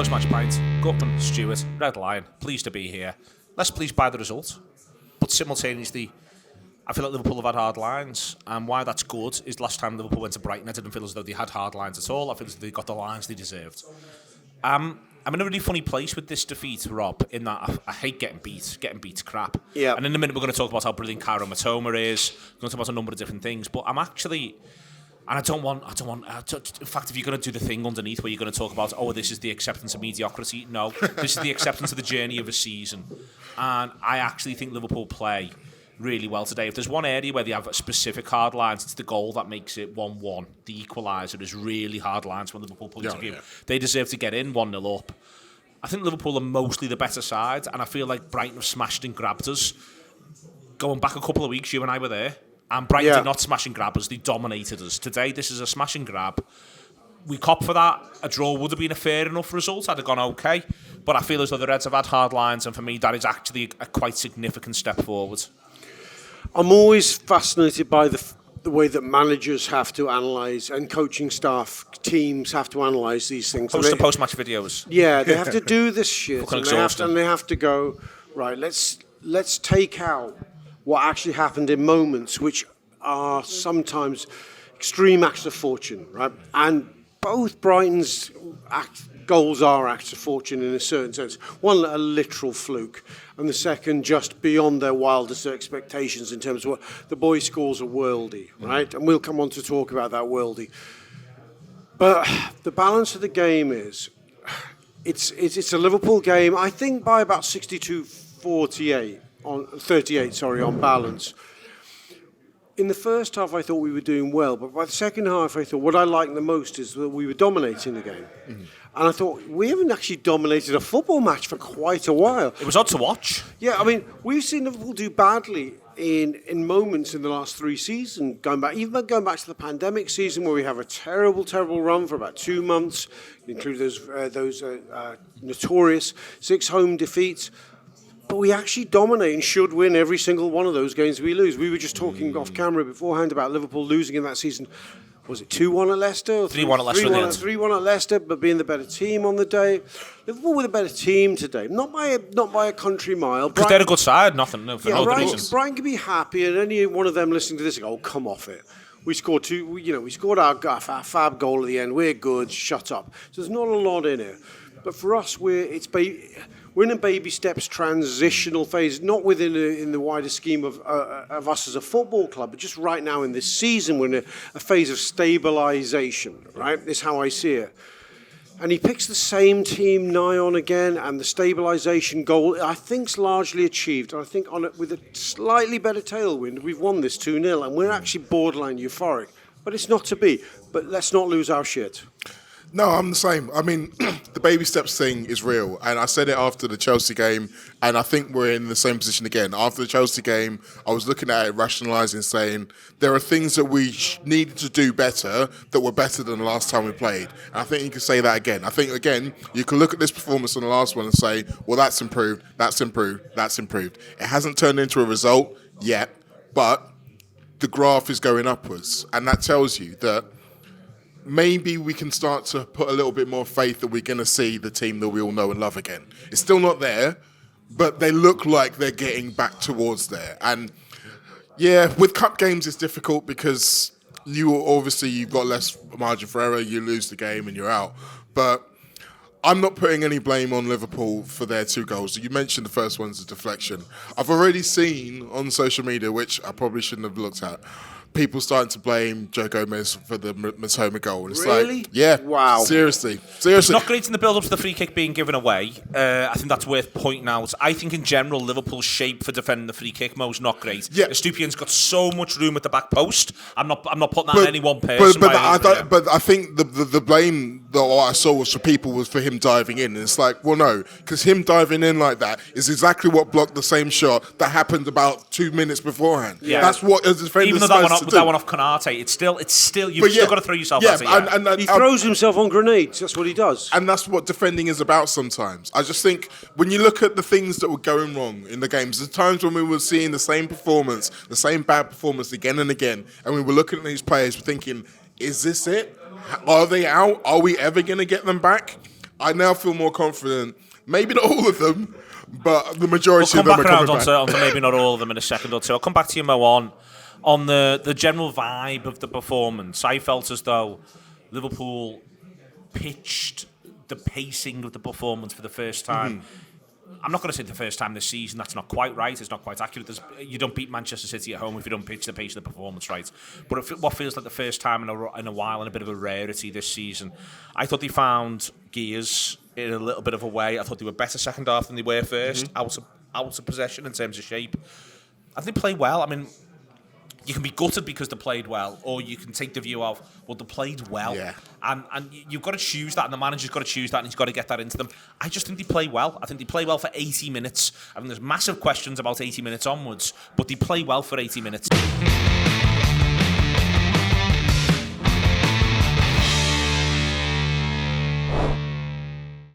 Postmatch Pint, Gutmann, Stewart, Red Lion, pleased to be here. Less pleased by the result, but simultaneously, I feel like Liverpool have had hard lines, and why that's good is last time Liverpool went to Brighton, I didn't feel as though they had hard lines at all. I feel as though they got the lines they deserved. I'm in a really funny place with this defeat, Rob, in that I hate getting beat crap. Yeah. And in a minute we're going to talk about how brilliant Cairo Matoma is, we're going to talk about a number of different things, but I'm actually... And I don't want. In fact, if you're going to do the thing underneath where you're going to talk about, this is the acceptance of mediocrity. No, this is the acceptance of the journey of a season. And I actually think Liverpool play really well today. If there's one area where they have specific hard lines, it's the goal that makes it 1-1. The equaliser is really hard lines from Liverpool point of view. Yeah. They deserve to get in 1-0 up. I think Liverpool are mostly the better side, and I feel like Brighton have smashed and grabbed us. Going back a couple of weeks, you and I were there. And Brighton did not smash and grab us, they dominated us. Today, this is a smash and grab. We cop for that. A draw would have been a fair enough result, had it gone okay. But I feel as though the Reds have had hard lines, and for me, that is actually a quite significant step forward. I'm always fascinated by the way that managers have to analyse, and coaching staff, teams have to analyse these things. Post-match videos. Yeah, they have to do this shit. And they have to go, right, let's take out what actually happened in moments which are sometimes extreme acts of fortune, right? And both Brighton's goals are acts of fortune in a certain sense. One, a literal fluke, and the second, just beyond their wildest expectations in terms of what the boy scores a worldie, right? And we'll come on to talk about that worldie. But the balance of the game is, it's a Liverpool game, I think by about 62-38. On 38, on balance. In the first half, I thought we were doing well, but by the second half, I thought what I liked the most is that we were dominating the game. Mm-hmm. And I thought, we haven't actually dominated a football match for quite a while. It was odd to watch. Yeah, I mean, we've seen Liverpool do badly in moments in the last three seasons, going back to the pandemic season where we have a terrible run for about 2 months, including those notorious 6 home defeats. But we actually dominate and should win every single one of those games we lose. We were just talking off camera beforehand about Liverpool losing in that season. Was it 2-1 at Leicester? 3-1 at Leicester. 3-1 at Leicester, but being the better team on the day. Liverpool with a better team today, not by a country mile. Because they're a good side, no other reason. Brighton can be happy, and any one of them listening to this go, come off it. We scored two. We scored our fab goal at the end. We're good. Shut up. So there's not a lot in it. But for us, we're in a baby steps transitional phase, not in the wider scheme of us as a football club, but just right now in this season, we're in a phase of stabilisation, right? That's how I see it. And he picks the same team nigh on again, and the stabilisation goal, I think, is largely achieved. I think with a slightly better tailwind, we've won this 2-0, and we're actually borderline euphoric. But it's not to be. But let's not lose our shit. No, I'm the same. I mean, the baby steps thing is real. And I said it after the Chelsea game, and I think we're in the same position again. After the Chelsea game, I was looking at it, rationalising, saying there are things that we needed to do better that were better than the last time we played. And I think you can say that again. I think, again, you can look at this performance on the last one and say, well, that's improved, that's improved, that's improved. It hasn't turned into a result yet, but the graph is going upwards. And that tells you that maybe we can start to put a little bit more faith that we're going to see the team that we all know and love again. It's still not there, but they look like they're getting back towards there. And yeah, with cup games it's difficult because you've got less margin for error, you lose the game and you're out. But I'm not putting any blame on Liverpool for their 2 goals. You mentioned the first one's a deflection. I've already seen on social media, which I probably shouldn't have looked at, people starting to blame Joe Gomez for the Matoma goal. And it's really? Like, yeah. Wow. Seriously. It's not great in the build-up to the free kick being given away. I think that's worth pointing out. I think in general, Liverpool's shape for defending the free kick, Mo's not great. Yeah. Estupiñán's got so much room at the back post. I'm not putting that on any one person. But I think the blame that I saw was for people was for him diving in. And it's like, well, no, because him diving in like that is exactly what blocked the same shot that happened about 2 minutes beforehand. Yeah. That's what a defender's even though that one off Konate, it's still you've still got to throw yourself at it. And he throws himself on grenades. That's what he does. And that's what defending is about sometimes. I just think when you look at the things that were going wrong in the games, there's times when we were seeing the same performance, the same bad performance again and again, and we were looking at these players thinking, is this it? Are they out? Are we ever going to get them back? I now feel more confident. Maybe not all of them, but the majority of them are coming back. We'll come back around onto maybe not all of them in a second or two. I'll come back to you, Mo, on the general vibe of the performance. I felt as though Liverpool pitched the pacing of the performance for the first time. I'm not going to say the first time this season. That's not quite right. It's not quite accurate. You don't beat Manchester City at home if you don't pitch the pace of the performance right. But what feels like the first time in a while and a bit of a rarity this season. I thought they found gears in a little bit of a way. I thought they were better second half than they were first. Out of possession in terms of shape. I think they played well. I mean, you can be gutted because they played well, or you can take the view of, well, they played well. Yeah. And you've got to choose that, and the manager's got to choose that, and he's got to get that into them. I just think they play well. I think they play well for 80 minutes. I mean, there's massive questions about 80 minutes onwards, but they play well for 80 minutes.